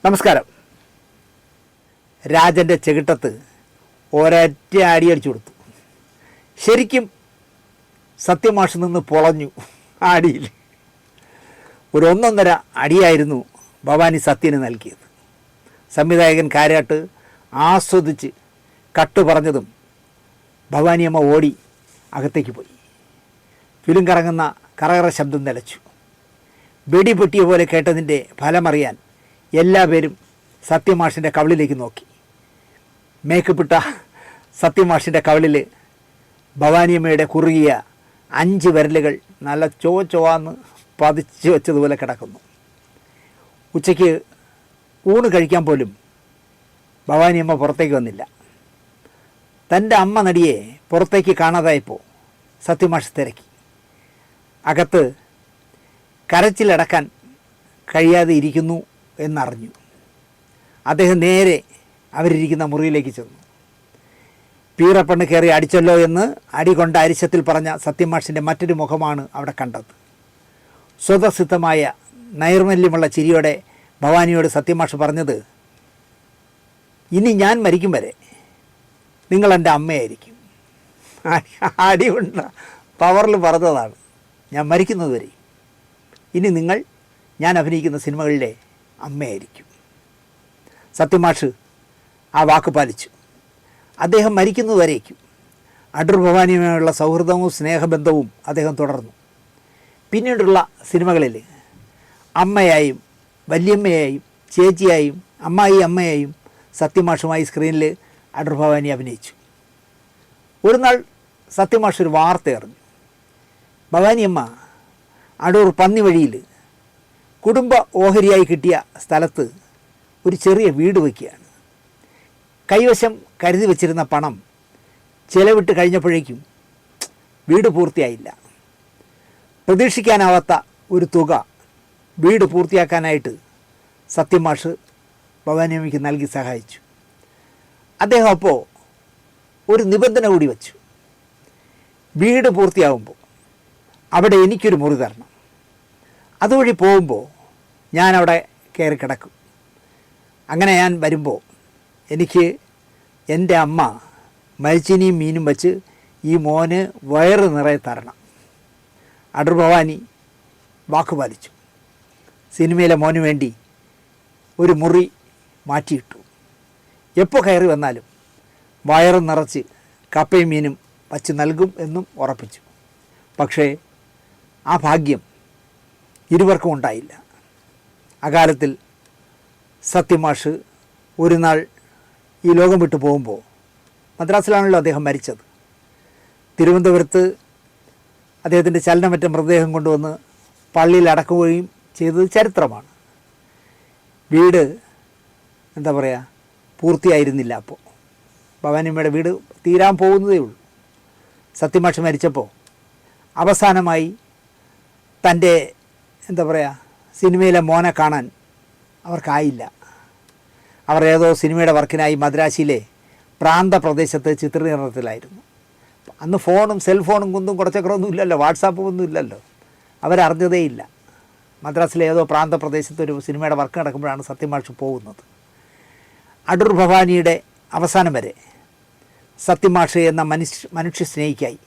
നമസ്കാരം. രാജൻ്റെ ചെകിട്ടത്ത് ഒരൊറ്റ അടിയടിച്ചു കൊടുത്തു. ശരിക്കും സത്യമാഷ് നിന്ന് പൊളഞ്ഞു. ആ അടിയിൽ ഒരു 1.5 അടിയായിരുന്നു ഭവാനി സത്യന് നൽകിയത്. സംവിധായകൻ കാരാട്ട് ആസ്വദിച്ച് കട്ട് പറഞ്ഞതും ഭവാനിയമ്മ ഓടി അകത്തേക്ക് പോയി. ഫിലിം കറങ്ങുന്ന കറകറ ശബ്ദം നിലച്ചു. വെടി പൊട്ടിയ പോലെ കേട്ടതിൻ്റെ ഫലമറിയാൻ എല്ലാവരും സത്യമാഷിൻ്റെ കവിളിലേക്ക് നോക്കി. മേക്കപ്പിട്ട സത്യമാഷിൻ്റെ കവിളിൽ ഭവാനിയമ്മയുടെ കുറുകിയ 5 വിരലുകൾ നല്ല ചോവാന്ന് പതിച്ച് വെച്ചതുപോലെ കിടക്കുന്നു. ഉച്ചയ്ക്ക് ഊണ് കഴിക്കാൻ പോലും ഭവാനിയമ്മ പുറത്തേക്ക് വന്നില്ല. തൻ്റെ അമ്മ നടിയെ പുറത്തേക്ക് കാണാതായപ്പോൾ സത്യമാഷ് തിരക്കി. അകത്ത് കരച്ചിലടക്കാൻ കഴിയാതെ ഇരിക്കുന്നു എന്നറിഞ്ഞു. അദ്ദേഹം നേരെ അവരിരിക്കുന്ന മുറിയിലേക്ക് ചെന്നു. പീറപ്പെണ്ണ് കയറി അടിച്ചല്ലോ എന്ന് അടി കൊണ്ട അരിശത്തിൽ പറഞ്ഞ സത്യമാഷിൻ്റെ മറ്റൊരു മുഖമാണ് അവിടെ കണ്ടത്. സ്വതസിദ്ധമായ നൈർമല്യമുള്ള ചിരിയോടെ ഭവാനിയോട് സത്യമാഷ് പറഞ്ഞത്, ഇനി ഞാൻ മരിക്കും വരെ നിങ്ങളെൻ്റെ അമ്മയായിരിക്കും. അടി കൊണ്ട പവറിൽ പറഞ്ഞതാണ്, ഞാൻ മരിക്കുന്നത് വരെ ഇനി നിങ്ങൾ ഞാൻ അഭിനയിക്കുന്ന സിനിമകളിലെ അമ്മയായിരിക്കും. സത്യമാഷ് ആ വാക്ക് പാലിച്ചു. അദ്ദേഹം മരിക്കുന്നതുവരേക്കും അടൂർ ഭവാനിയുമായുള്ള സൗഹൃദവും സ്നേഹബന്ധവും അദ്ദേഹം തുടർന്നു. പിന്നീടുള്ള സിനിമകളിൽ അമ്മയായും വല്യമ്മയായും ചേച്ചിയായും അമ്മയായും സത്യമാഷുമായി സ്ക്രീനിൽ അടൂർ ഭവാനി അഭിനയിച്ചു. ഒരു നാൾ സത്യമാഷ് ഒരു വാർത്ത അറിഞ്ഞു. ഭവാനിയമ്മ അടൂർ പന്നി വഴിയിൽ കുടുംബ ഓഹരിയായി കിട്ടിയ സ്ഥലത്ത് ഒരു ചെറിയ വീട് വയ്ക്കുകയാണ്. കൈവശം കരുതി വച്ചിരുന്ന പണം ചിലവിട്ട് കഴിഞ്ഞപ്പോഴേക്കും വീട് പൂർത്തിയായില്ല. പ്രതീക്ഷിക്കാനാവാത്ത ഒരു തുക വീട് പൂർത്തിയാക്കാനായിട്ട് സത്യമാഷ് ഭവാനിയമ്മയ്ക്ക് നൽകി സഹായിച്ചു. അദ്ദേഹം അപ്പോൾ ഒരു നിബന്ധന കൂടി വച്ചു. വീട് പൂർത്തിയാകുമ്പോൾ അവിടെ എനിക്കൊരു മുറി തരണം. അതുവഴി പോകുമ്പോൾ ഞാനവിടെ കയറി കിടക്കും. അങ്ങനെ ഞാൻ വരുമ്പോൾ എനിക്ക് എൻ്റെ അമ്മ മരിച്ചിനിയും മീനും വച്ച് ഈ മോന് വയറ് നിറയെ തരണം. അടൂർ ഭവാനി വാക്കുപാലിച്ചു. സിനിമയിലെ മോന് വേണ്ടി ഒരു മുറി മാറ്റിയിട്ടു. എപ്പോൾ കയറി വന്നാലും വയറ് നിറച്ച് കപ്പയും മീനും വച്ച് നൽകും എന്നും ഉറപ്പിച്ചു. പക്ഷേ ആ ഭാഗ്യം ഇരുവർക്കും ഉണ്ടായില്ല. അകാലത്തിൽ സത്യമാഷ് ഒരു നാൾ ഈ ലോകം വിട്ടു പോകുമ്പോൾ, മദ്രാസിലാണല്ലോ അദ്ദേഹം മരിച്ചത്, തിരുവനന്തപുരത്ത് അദ്ദേഹത്തിൻ്റെ ചലനമറ്റ മൃതദേഹം കൊണ്ടുവന്ന് പള്ളിയിൽ അടക്കുകയും ചെയ്തത് ചരിത്രമാണ്. വീട് എന്താ പറയുക, പൂർത്തിയായിരുന്നില്ല. അപ്പോൾ ഭവാനിയമ്മയുടെ വീട് തീരാൻ പോകുന്നതേ ഉള്ളൂ. സത്യമാഷ് മരിച്ചപ്പോൾ അവസാനമായി തൻ്റെ എന്താ പറയുക സിനിമയിലെ മോനെ കാണാൻ അവർക്കായില്ല. അവർ ഏതോ സിനിമയുടെ വർക്കിനായി മദ്രാശിയിലെ പ്രാന്തപ്രദേശത്ത് ചിത്രീകരണത്തിലായിരുന്നു. അന്ന് ഫോണും സെൽഫോണും കുന്തും കുറച്ചൊന്നും ഇല്ലല്ലോ, വാട്സാപ്പും ഒന്നും ഇല്ലല്ലോ. അവരറിഞ്ഞതേയില്ല. മദ്രാസിലെ ഏതോ പ്രാന്തപ്രദേശത്ത് ഒരു സിനിമയുടെ വർക്ക് നടക്കുമ്പോഴാണ് സത്യമാഷ് പോകുന്നത്. അടൂർ ഭവാനിയുടെ അവസാനം വരെ സത്യമാഷ് എന്ന മനുഷ്യ സ്നേഹിക്കായി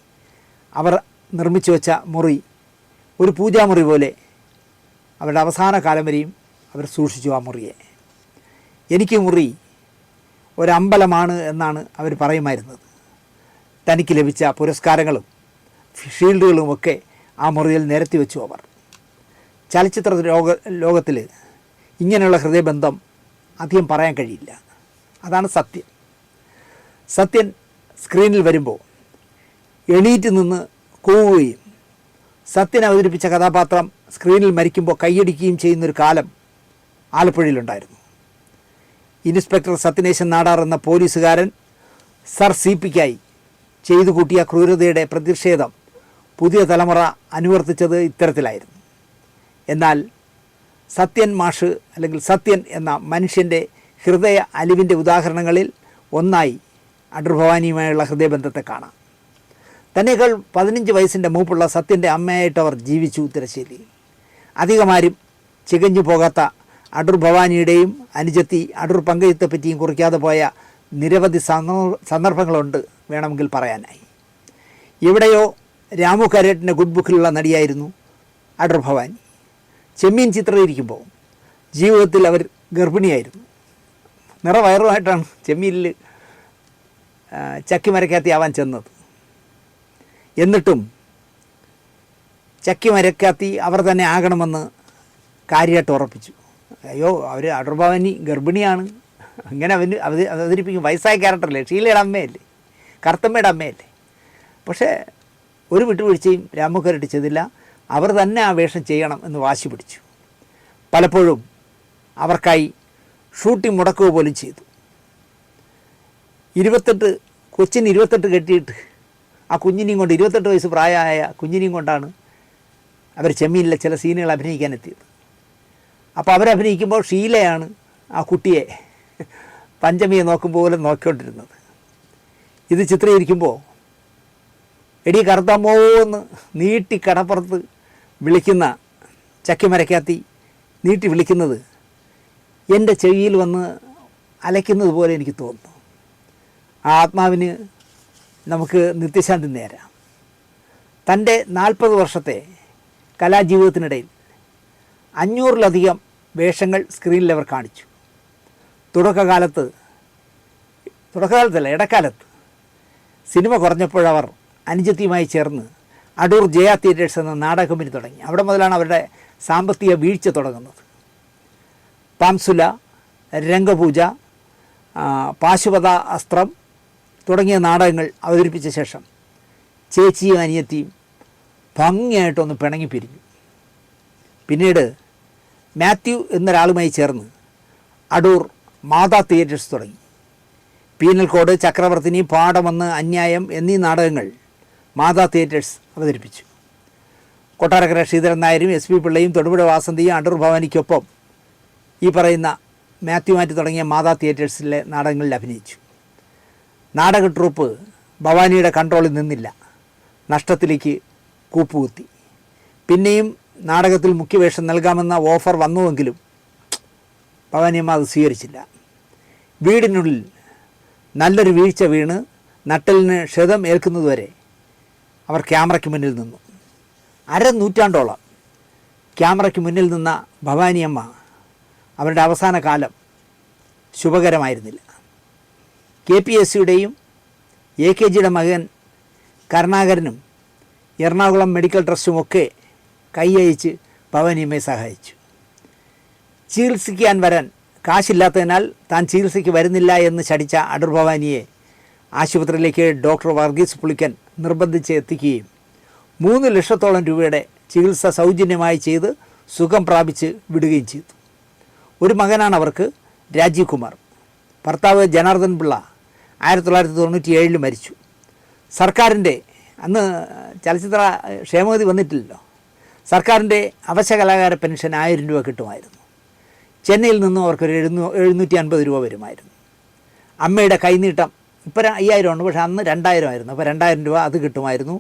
അവർ നിർമ്മിച്ചു വെച്ച മുറി ഒരു പൂജാമുറി പോലെ അവരുടെ അവസാന കാലം വരെയും അവർ സൂക്ഷിച്ചു ആ മുറിയെ. എനിക്ക് മുറി ഒരമ്പലമാണ് എന്നാണ് അവർ പറയുമായിരുന്നത്. തനിക്ക് ലഭിച്ച പുരസ്കാരങ്ങളും ഷീൽഡുകളുമൊക്കെ ആ മുറിയിൽ നിരത്തി വെച്ചു അവർ. ചലച്ചിത്ര ലോകത്തിൽ ഇങ്ങനെയുള്ള ഹൃദയബന്ധം അധികം പറയാൻ കഴിയില്ല. അതാണ് സത്യൻ. സത്യൻ സ്ക്രീനിൽ വരുമ്പോൾ എണീറ്റ് നിന്ന് കൂവുകയും സത്യൻ അവതരിപ്പിച്ച കഥാപാത്രം സ്ക്രീനിൽ മരിക്കുമ്പോൾ കൈയടിക്കുകയും ചെയ്യുന്നൊരു കാലം ആലപ്പുഴയിലുണ്ടായിരുന്നു. ഇൻസ്പെക്ടർ സത്യനേശൻ നാടാർ എന്ന പോലീസുകാരൻ സർ CPക്കായി ചെയ്തു കൂട്ടിയ ക്രൂരതയുടെ പ്രതിഷേധം പുതിയ തലമുറ അനുവർത്തിച്ചത് ഇത്തരത്തിലായിരുന്നു. എന്നാൽ സത്യൻ മാഷ് അല്ലെങ്കിൽ സത്യൻ എന്ന മനുഷ്യൻ്റെ ഹൃദയ അലിവിൻ്റെ ഉദാഹരണങ്ങളിൽ ഒന്നായി അടൂർ ഭവാനിയുമായുള്ള ഹൃദയബന്ധത്തെ കാണാം. തന്നേക്കാൾ 15 വയസ്സിൻ്റെ മൂപ്പുള്ള സത്യൻ്റെ അമ്മയായിട്ട് അവർ ജീവിച്ചു തിരശ്ശേരിയിൽ. അധികമാരും ചികഞ്ഞു പോകാത്ത അടൂർ ഭവാനിയുടെയും അനുജത്തി അടൂർ പങ്കജത്തെപ്പറ്റിയും കുറിക്കാതെ പോയ നിരവധി സന്ദർഭങ്ങളുണ്ട് വേണമെങ്കിൽ പറയാനായി. എവിടെയോ രാമു കരേട്ടിൻ്റെ ഗുഡ് ബുക്കിലുള്ള നടിയായിരുന്നു അടൂർ ഭവാനി. ചെമ്മീൻ ചിത്രീകരിക്കുമ്പോൾ ജീവിതത്തിൽ അവർ ഗർഭിണിയായിരുന്നു. നിറവയറുമായിട്ടാണ് ചെമ്മീനിൽ ചക്കി മരക്കാത്തി ആവാൻ ചെന്നത്. എന്നിട്ടും ചക്കി മരക്കാത്തി അവർ തന്നെ ആകണമെന്ന് കാര്യമായിട്ട് ഉറപ്പിച്ചു. അയ്യോ, അവർ അടൂർ ഭവാനി ഗർഭിണിയാണ് അങ്ങനെ അവതരിപ്പിക്കും. വയസ്സായ ക്യാരക്ടറല്ലേ, ഷീലയുടെ അമ്മയല്ലേ, കറുത്തമ്മയുടെ അമ്മയല്ലേ. പക്ഷേ ഒരു വിട്ടുവീഴ്ചയും രാമു കരേട്ട് ചെയ്തില്ല. അവർ തന്നെ ആ വേഷം ചെയ്യണം എന്ന് വാശി പിടിച്ചു. പലപ്പോഴും അവർക്കായി ഷൂട്ടിംഗ് മുടക്കുക പോലും ചെയ്തു. 28 കെട്ടിയിട്ട് ആ കുഞ്ഞിനെയും കൊണ്ട് 28 വയസ്സ് പ്രായമായ കുഞ്ഞിനെയും കൊണ്ടാണ് അവർ ചെമ്മീനിലെ ചില സീനുകൾ അഭിനയിക്കാനെത്തിയത്. അപ്പോൾ അവരഭിനയിക്കുമ്പോൾ ഷീലയാണ് ആ കുട്ടിയെ പഞ്ചമിയെ നോക്കുമ്പോൾ പോലെ നോക്കിക്കൊണ്ടിരുന്നത്. ഇത് ചിത്രീകരിക്കുമ്പോൾ എടി കറുത്തമ്മോ എന്ന് നീട്ടി കടപ്പുറത്ത് വിളിക്കുന്ന ചക്കി മരക്കാത്തി നീട്ടി വിളിക്കുന്നത് എൻ്റെ ചെവിയിൽ വന്ന് അലയ്ക്കുന്നത് പോലെ എനിക്ക് തോന്നുന്നു. ആ ആത്മാവിന് നമുക്ക് നിത്യശാന്തി നേരാം. തൻ്റെ 40 വർഷത്തെ കലാജീവിതത്തിനിടയിൽ 500-ലധികം വേഷങ്ങൾ സ്ക്രീനിൽ അവർ കാണിച്ചു. ഇടക്കാലത്ത് സിനിമ കുറഞ്ഞപ്പോഴവർ അനുജത്തിയുമായി ചേർന്ന് അടൂർ ജയ തിയേറ്റേഴ്സ് എന്ന നാടക കമ്പനി തുടങ്ങി. അവിടെ മുതലാണ് അവരുടെ സാമ്പത്തിക വീഴ്ച തുടങ്ങുന്നത്. പാംസുല, രംഗപൂജ, പാശുപത അസ്ത്രം തുടങ്ങിയ നാടകങ്ങൾ അവതരിപ്പിച്ച ശേഷം ചേച്ചിയും അനിയത്തിയും ഭംഗിയായിട്ടൊന്ന് പിണങ്ങി പിരിഞ്ഞു. പിന്നീട് മാത്യു എന്നൊരാളുമായി ചേർന്ന് അടൂർ മാതാ തിയേറ്റേഴ്സ് തുടങ്ങി. പീനൽ കോഡ്, ചക്രവർത്തിനി, പാഠമെന്ന്, അന്യായം എന്നീ നാടകങ്ങൾ മാതാ തിയേറ്റേഴ്സ് അവതരിപ്പിച്ചു. കൊട്ടാരക്കര ശ്രീധരൻ നായരും എസ് പി പിള്ളയും തൊടുപുഴ വാസന്തിയും അടൂർ ഭവാനിക്കൊപ്പം ഈ പറയുന്ന മാത്യു മാറ്റി തുടങ്ങിയ മാതാ തിയേറ്റേഴ്സിലെ നാടകങ്ങളിൽ അഭിനയിച്ചു. നാടക ട്രൂപ്പ് ഭവാനിയുടെ കൺട്രോളിൽ നിന്നില്ല, നഷ്ടത്തിലേക്ക് കൂപ്പുകുത്തി. പിന്നെയും നാടകത്തിൽ മുഖ്യവേഷം നൽകാമെന്ന ഓഫർ വന്നുവെങ്കിലും ഭവാനിയമ്മ അത് സ്വീകരിച്ചില്ല. വീടിനുള്ളിൽ നല്ലൊരു വീഴ്ച വീണ് നട്ടലിന് ക്ഷതം ഏൽക്കുന്നതുവരെ അവർ ക്യാമറയ്ക്ക് മുന്നിൽ നിന്നു. 1/2 നൂറ്റാണ്ടോളം ക്യാമറയ്ക്ക് മുന്നിൽ നിന്ന ഭവാനിയമ്മ അവരുടെ അവസാന കാലം ശുഭകരമായിരുന്നില്ല. KPSCയുടെയും AKGയുടെ മകൻ കരുണാകരനും എറണാകുളം മെഡിക്കൽ ട്രസ്റ്റുമൊക്കെ കൈയയച്ച് ഭവാനിയമ്മയെ സഹായിച്ചു. ചികിത്സിക്കാൻ വരാൻ കാശില്ലാത്തതിനാൽ താൻ ചികിത്സയ്ക്ക് വരുന്നില്ല എന്ന് ശടിച്ച അടൂർ ഭവാനിയെ ആശുപത്രിയിലേക്ക് ഡോക്ടർ വർഗീസ് പുളിക്കൻ നിർബന്ധിച്ച് എത്തിക്കുകയും 3 ലക്ഷത്തോളം രൂപയുടെ ചികിത്സ സൗജന്യമായി ചെയ്ത് സുഖം പ്രാപിച്ച് വിടുകയും ചെയ്തു. ഒരു മകനാണ് അവർക്ക്, രാജീവ് കുമാർ. ഭർത്താവ് ജനാർദ്ദൻ പിള്ള 1997 മരിച്ചു. സർക്കാരിൻ്റെ അന്ന് ചലച്ചിത്ര ക്ഷേമനിധി വന്നിട്ടില്ലല്ലോ, സർക്കാരിൻ്റെ അവശ്യ കലാകാര പെൻഷൻ 1000 രൂപ കിട്ടുമായിരുന്നു. ചെന്നൈയിൽ നിന്നും അവർക്കൊരു 750 രൂപ വരുമായിരുന്നു. അമ്മയുടെ കൈനീട്ടം ഇപ്പോൾ 5000 ഉണ്ട്, പക്ഷേ അന്ന് 2000 ആയിരുന്നു. അപ്പോൾ 2000 രൂപ അത് കിട്ടുമായിരുന്നു.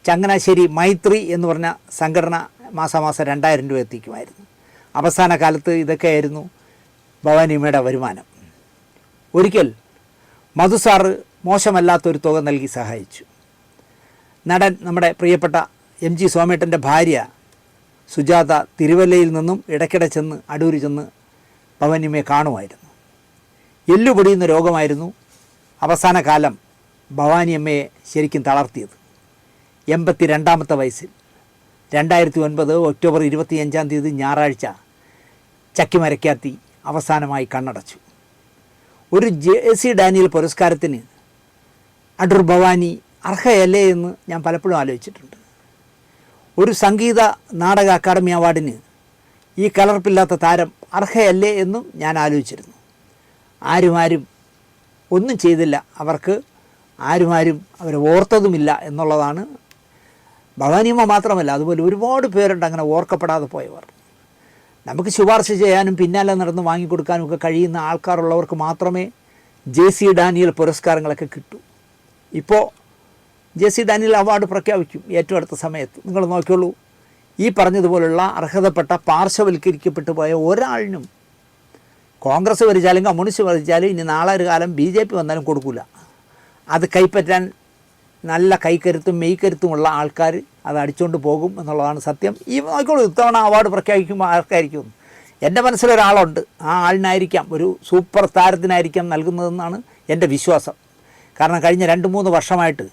ചങ്ങനാശ്ശേരി മൈത്രി എന്ന് പറഞ്ഞ സംഘടന മാസാമാസം 2000 രൂപ എത്തിക്കുമായിരുന്നു. അവസാന കാലത്ത് ഇതൊക്കെയായിരുന്നു ഭവാനിയമ്മയുടെ വരുമാനം. ഒരിക്കൽ മധുസാറ് മോശമല്ലാത്തൊരു തുക നൽകി സഹായിച്ചു. നടൻ നമ്മുടെ പ്രിയപ്പെട്ട MG സോമേട്ടൻ്റെ ഭാര്യ സുജാത തിരുവല്ലയിൽ നിന്നും ഇടയ്ക്കിടെ ചെന്ന് അടൂര് ചെന്ന് ഭവാനിയമ്മയെ കാണുമായിരുന്നു. എല്ലുപൊടിയുന്ന രോഗമായിരുന്നു അവസാന കാലം ഭവാനിയമ്മയെ ശരിക്കും തളർത്തിയത്. 82ാമത്തെ വയസ്സിൽ 2009 ഒക്ടോബർ 25 ഞായറാഴ്ച ചക്കി മരക്കാത്തി അവസാനമായി കണ്ണടച്ചു. ഒരു JC ഡാനിയൽ പുരസ്കാരത്തിന് അടൂർ ഭവാനി അർഹയല്ലേ എന്ന് ഞാൻ പലപ്പോഴും ആലോചിച്ചിട്ടുണ്ട്. ഒരു സംഗീത നാടക അക്കാദമി അവാർഡിന് ഈ കലർപ്പില്ലാത്ത താരം അർഹയല്ലേ എന്നും ഞാൻ ആലോചിച്ചിരുന്നു. ആരും ഒന്നും ചെയ്തില്ല, അവർക്ക് ആരും അവരെ ഓർത്തതുമില്ല എന്നുള്ളതാണ്. ഭവാനിയമ്മ മാത്രമല്ല, അതുപോലെ ഒരുപാട് പേരുണ്ട് അങ്ങനെ ഓർക്കപ്പെടാതെ പോയവർ. നമുക്ക് ശുപാർശ ചെയ്യാനും പിന്നാലെ നടന്ന് വാങ്ങിക്കൊടുക്കാനും ഒക്കെ കഴിയുന്ന ആൾക്കാരുള്ളവർക്ക് മാത്രമേ JC ഡാനിയൽ പുരസ്കാരങ്ങളൊക്കെ കിട്ടൂ. ഇപ്പോൾ JC ഡാനിയൽ അവാർഡ് പ്രഖ്യാപിക്കും ഏറ്റവും അടുത്ത സമയത്ത്. നിങ്ങൾ നോക്കിയോളൂ, ഈ പറഞ്ഞതുപോലുള്ള അർഹതപ്പെട്ട പാർശ്വവൽക്കരിക്കപ്പെട്ടു പോയ ഒരാളിനും കോൺഗ്രസ് ഭരിച്ചാലും കമ്മ്യൂണിസ്റ്റ് ഭരിച്ചാലും ഇനി നാളെ ഒരു കാലം BJP വന്നാലും കൊടുക്കില്ല. അത് കൈപ്പറ്റാൻ നല്ല കൈക്കരുത്തും മെയ്ക്കരുത്തുമുള്ള ആൾക്കാർ അത് അടിച്ചുകൊണ്ട് പോകും എന്നുള്ളതാണ് സത്യം. ഈ നോക്കിക്കോളൂ, ഇത്തവണ അവാർഡ് പ്രഖ്യാപിക്കുമ്പോൾ ആർക്കായിരിക്കും? എൻ്റെ മനസ്സിലൊരാളുണ്ട്, ആ ആളിനായിരിക്കാം, ഒരു സൂപ്പർ താരത്തിനായിരിക്കാം നൽകുന്നതെന്നാണ് എൻ്റെ വിശ്വാസം. കാരണം കഴിഞ്ഞ 2-3 വർഷമായിട്ട്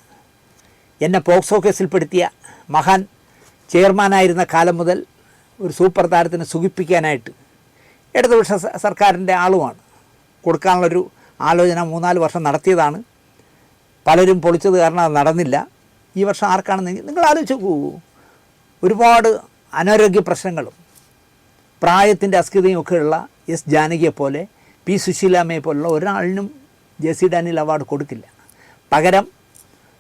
എന്നെ പോക്സോ കേസിൽപ്പെടുത്തിയ മഹാൻ ചെയർമാനായിരുന്ന കാലം മുതൽ ഒരു സൂപ്പർ താരത്തിനെ സുഖിപ്പിക്കാനായിട്ട് ഇടതുപക്ഷ സർക്കാരിൻ്റെ ആളുമാണ്. കൊടുക്കാനുള്ളൊരു ആലോചന 3-4 വർഷം നടത്തിയതാണ്. പലരും പൊളിച്ചത് കാരണം അത് നടന്നില്ല. ഈ വർഷം ആർക്കാണെന്നെങ്കിൽ നിങ്ങൾ ആലോചിച്ച് നോക്കൂ. ഒരുപാട് അനാരോഗ്യ പ്രശ്നങ്ങളും പ്രായത്തിൻ്റെ അസ്കിതയും ഒക്കെയുള്ള എസ് ജാനകിയെപ്പോലെ പി സുശീലാമ്മയെ പോലുള്ള ഒരാളിനും JC ഡാനിയൽ അവാർഡ് കൊടുക്കില്ല. പകരം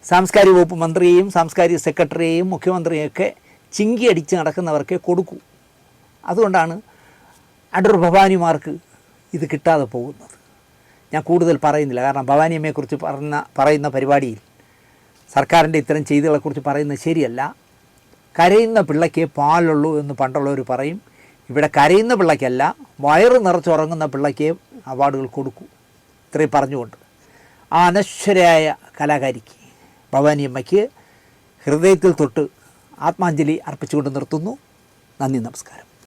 സാംസ്കാരിക വകുപ്പ് മന്ത്രിയെയും സാംസ്കാരിക സെക്രട്ടറിയെയും മുഖ്യമന്ത്രിയെയൊക്കെ ചിങ്കി അടിച്ച് നടക്കുന്നവർക്കേ കൊടുക്കൂ. അതുകൊണ്ടാണ് അടൂർ ഭവാനിമാർക്ക് ഇത് കിട്ടാതെ പോകുന്നത്. ഞാൻ കൂടുതൽ പറയുന്നില്ല, കാരണം ഭവാനിയമ്മയെക്കുറിച്ച് പറയുന്ന പരിപാടിയിൽ സർക്കാരിൻ്റെ ഇത്തരം ചെയ്തികളെക്കുറിച്ച് പറയുന്നത് ശരിയല്ല. കരയുന്ന പിള്ളയ്ക്കേ പാലുള്ളൂ എന്ന് പണ്ടുള്ളവർ പറയും. ഇവിടെ കരയുന്ന പിള്ളയ്ക്കല്ല, വയറ് നിറച്ചുറങ്ങുന്ന പിള്ളയ്ക്കേ അവാർഡുകൾ കൊടുക്കൂ. ഇത്രയും പറഞ്ഞുകൊണ്ട് ആ അനശ്വരയായ കലാകാരിക്ക് ഭവാനിയമ്മയ്ക്ക് ഹൃദയത്തിൽ തൊട്ട് ആത്മാഞ്ജലി അർപ്പിച്ചുകൊണ്ട് നിർത്തുന്നു. നന്ദി, നമസ്കാരം.